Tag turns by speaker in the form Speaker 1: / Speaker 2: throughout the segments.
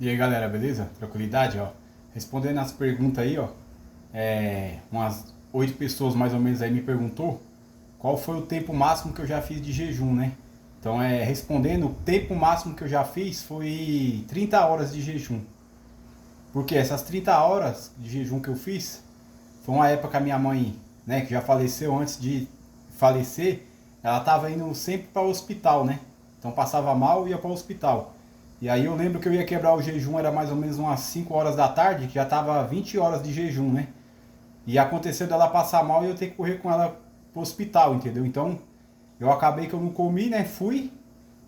Speaker 1: E aí galera, beleza? Tranquilidade, ó. Respondendo as perguntas aí, ó. Umas 8 pessoas mais ou menos aí me perguntou qual foi o tempo máximo que eu já fiz de jejum, né? Então respondendo, o tempo máximo que eu já fiz foi 30 horas de jejum. Porque essas 30 horas de jejum que eu fiz foi uma época que a minha mãe, né, que já faleceu antes de falecer, ela tava indo sempre para o hospital, né? Então passava mal e ia para o hospital. E aí eu lembro que eu ia quebrar o jejum, era mais ou menos umas 5 horas da tarde, que já tava 20 horas de jejum, né? E aconteceu dela passar mal e eu ter que correr com ela pro hospital, entendeu? Então eu acabei que eu não comi, né? Fui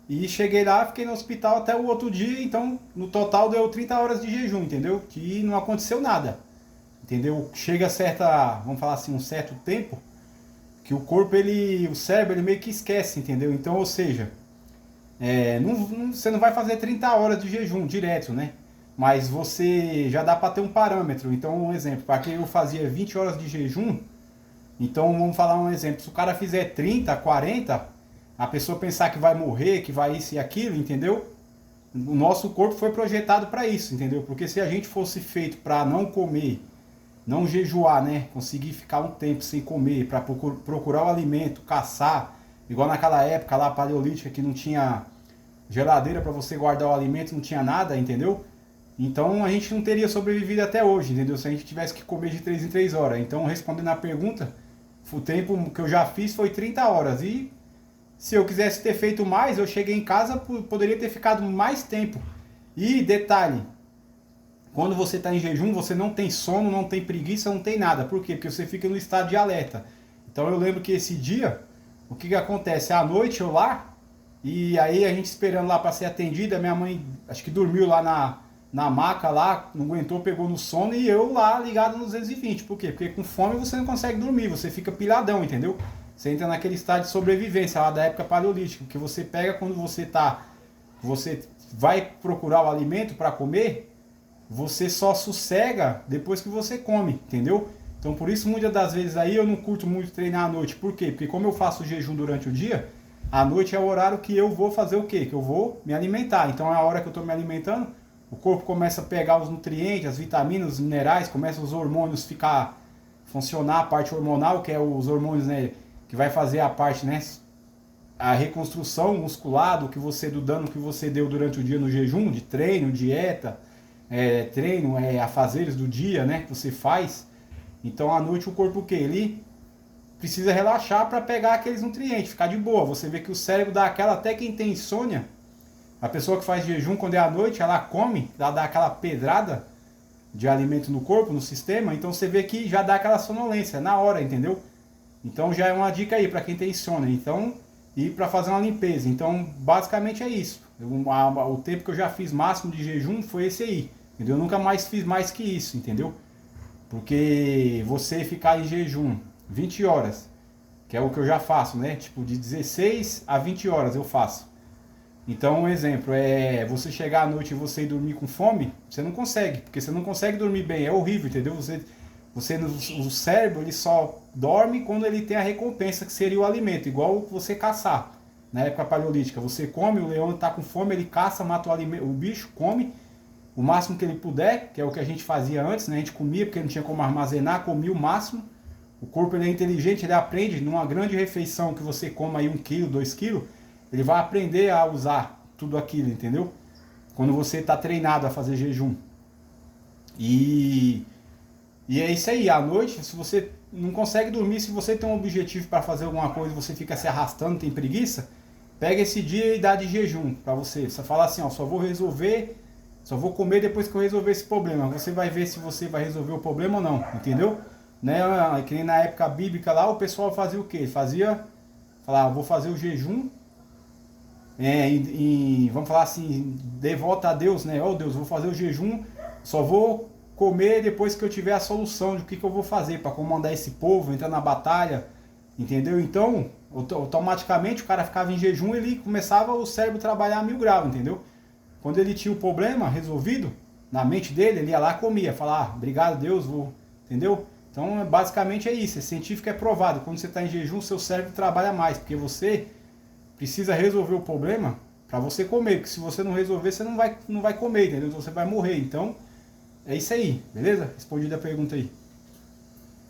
Speaker 1: e cheguei lá, fiquei no hospital até o outro dia, então no total deu 30 horas de jejum, entendeu? Que não aconteceu nada, entendeu? Chega certa, vamos falar assim, um certo tempo que o corpo, ele, o cérebro, ele meio que esquece, entendeu? Então, ou seja, você não vai fazer 30 horas de jejum direto, né? Mas você já dá para ter um parâmetro. Então, um exemplo, para quem eu fazia 20 horas de jejum, então vamos falar um exemplo. Se o cara fizer 30, 40, a pessoa pensar que vai morrer, que vai isso e aquilo, entendeu? O nosso corpo foi projetado para isso, entendeu? Porque se a gente fosse feito para não comer, não jejuar, né? Conseguir ficar um tempo sem comer, para procurar o alimento, caçar, igual naquela época lá paleolítica que não tinha geladeira para você guardar o alimento, não tinha nada, entendeu? Então a gente não teria sobrevivido até hoje, entendeu? Se a gente tivesse que comer de 3 em 3 horas. Então, respondendo a pergunta, o tempo que eu já fiz foi 30 horas. E se eu quisesse ter feito mais, eu cheguei em casa, poderia ter ficado mais tempo. E detalhe, quando você está em jejum, você não tem sono, não tem preguiça, não tem nada. Por quê? Porque você fica no estado de alerta. Então eu lembro que esse dia, o que acontece? À noite eu lá, e aí a gente esperando lá para ser atendida, minha mãe acho que dormiu lá na maca lá, não aguentou, pegou no sono, e eu lá ligado nos 220. Por quê? Porque com fome você não consegue dormir, você fica pilhadão, entendeu? Você entra naquele estado de sobrevivência lá da época paleolítica, que você pega quando você vai procurar o alimento para comer, você só sossega depois que você come, entendeu? Então por isso muitas das vezes aí eu não curto muito treinar à noite. Por quê? Porque como eu faço jejum durante o dia, à noite é o horário que eu vou fazer o quê? Que eu vou me alimentar. Então é a hora que eu estou me alimentando, o corpo começa a pegar os nutrientes, as vitaminas, os minerais, começam os hormônios ficar funcionar, a parte hormonal, que é os hormônios, né, que vai fazer a parte, né, a reconstrução muscular do dano que você deu durante o dia no jejum, de treino, dieta, afazeres do dia, né, que você faz. Então à noite o corpo o que? Ele precisa relaxar para pegar aqueles nutrientes, ficar de boa. Você vê que o cérebro dá aquela, até quem tem insônia, a pessoa que faz jejum quando é à noite, ela come, ela dá aquela pedrada de alimento no corpo, no sistema, então você vê que já dá aquela sonolência na hora, entendeu? Então já é uma dica aí para quem tem insônia. Então, e para fazer uma limpeza. Então, basicamente é isso. O tempo que eu já fiz máximo de jejum foi esse aí. Entendeu? Eu nunca mais fiz mais que isso, entendeu? Porque você ficar em jejum 20 horas, que é o que eu já faço, né? Tipo, de 16 a 20 horas eu faço. Então, um exemplo é você chegar à noite e você ir dormir com fome, você não consegue, porque você não consegue dormir bem, é horrível, entendeu? O cérebro ele só dorme quando ele tem a recompensa, que seria o alimento, igual você caçar. Na época paleolítica, você come, o leão está com fome, ele caça, mata o bicho, come o máximo que ele puder, que é o que a gente fazia antes, né? A gente comia porque não tinha como armazenar, comia o máximo. O corpo ele é inteligente, ele aprende numa grande refeição que você coma aí 1 quilo, 2 quilos, ele vai aprender a usar tudo aquilo, entendeu? Quando você está treinado a fazer jejum. E é isso aí, à noite, se você não consegue dormir, se você tem um objetivo para fazer alguma coisa e você fica se arrastando, tem preguiça, pega esse dia e dá de jejum para você. Você fala assim, ó, só vou comer depois que eu resolver esse problema. Você vai ver se você vai resolver o problema ou não, entendeu? Né? Que nem na época bíblica lá, o pessoal fazia o quê? Falava, vou fazer o jejum, vamos falar assim, devota a Deus, né? Oh Deus, vou fazer o jejum, só vou comer depois que eu tiver a solução de o que eu vou fazer para comandar esse povo, entrar na batalha, entendeu? Então, automaticamente o cara ficava em jejum, ele começava o cérebro a trabalhar a 1000 graus, entendeu? Quando ele tinha o problema resolvido, na mente dele, ele ia lá e comia, falava, obrigado Deus, vou, entendeu? Então, basicamente é isso, é científico, é provado, quando você está em jejum, seu cérebro trabalha mais, porque você precisa resolver o problema Pra você comer, porque se você não resolver, você não vai comer, entendeu? Você vai morrer. Então, é isso aí, beleza? Respondida a pergunta aí.